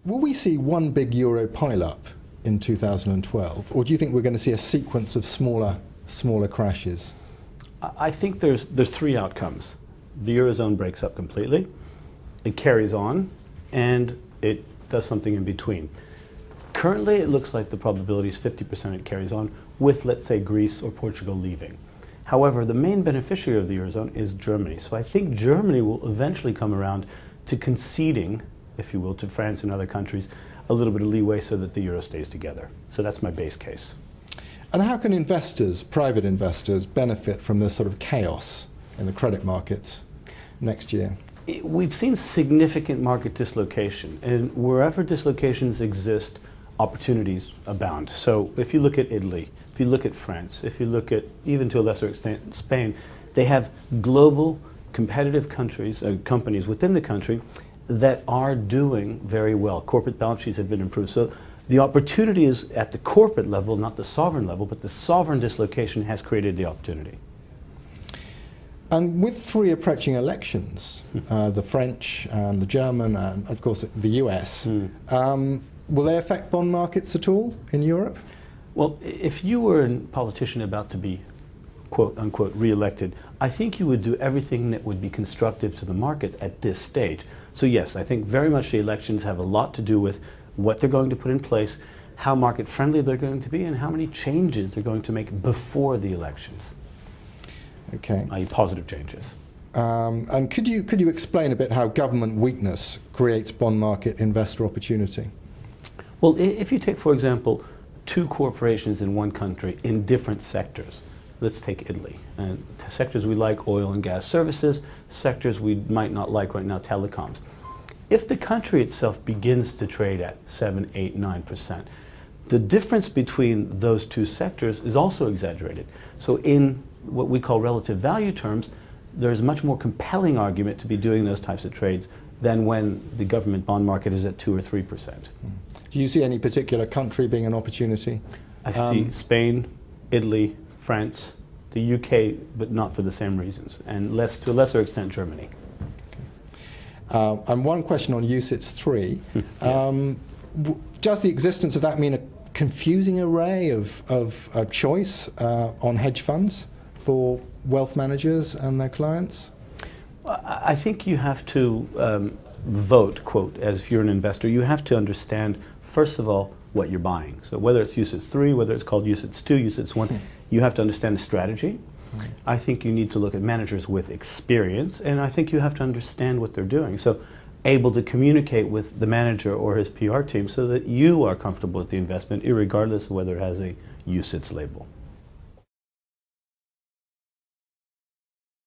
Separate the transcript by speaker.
Speaker 1: Will we see one big euro pile-up in 2012, or do you think we're going to see a sequence of smaller crashes?
Speaker 2: I think there's three outcomes. The Eurozone breaks up completely, it carries on, and it does something in between. Currently, it looks like the probability is 50% it carries on, with, let's say, Greece or Portugal leaving. However, the main beneficiary of the Eurozone is Germany. So I think Germany will eventually come around to conceding, if you will, to France and other countries, a little bit of leeway so that the euro stays together. So that's my base case.
Speaker 1: And how can investors, private investors, benefit from this sort of chaos in the credit markets next year?
Speaker 2: We've seen significant market dislocation, and wherever dislocations exist, opportunities abound. So if you look at Italy, if you look at France, if you look at, even to a lesser extent, Spain, they have global competitive companies within the country that are doing very well. Corporate balance sheets have been improved. So the opportunity is at the corporate level, not the sovereign level, but the sovereign dislocation has created the opportunity.
Speaker 1: And with three approaching elections, the French and the German and, of course, the US, will they affect bond markets at all in Europe?
Speaker 2: Well, if you were a politician about to be, quote unquote, re-elected, I think you would do everything that would be constructive to the markets at this stage. So yes, I think very much the elections have a lot to do with what they're going to put in place, how market friendly they're going to be, and how many changes they're going to make before the elections.
Speaker 1: Okay.
Speaker 2: I.e. positive changes.
Speaker 1: And could you explain a bit how government weakness creates bond market investor opportunity?
Speaker 2: Well, if you take, for example, two corporations in one country in different sectors, let's take Italy. And sectors we like, oil and gas services, sectors we might not like right now, telecoms. If the country itself begins to trade at 7, 8, 9%, the difference between those two sectors is also exaggerated. So in what we call relative value terms, there's a much more compelling argument to be doing those types of trades than when the government bond market is at 2 or 3%.
Speaker 1: Do you see any particular country being an opportunity?
Speaker 2: I see Spain, Italy, France, the UK, but not for the same reasons, and to a lesser extent Germany.
Speaker 1: Okay. And one question on UCITS 3.
Speaker 2: Yes.
Speaker 1: Does the existence of that mean a confusing array of choice on hedge funds for wealth managers and their clients?
Speaker 2: I think you have to vote, quote, as if you're an investor, you have to understand, first of all, what you're buying. So whether it's UCITS 3, whether it's called UCITS 2, UCITS 1, you have to understand the strategy. I think you need to look at managers with experience, and I think you have to understand what they're doing. So able to communicate with the manager or his PR team so that you are comfortable with the investment, irregardless of whether it has a UCITS label.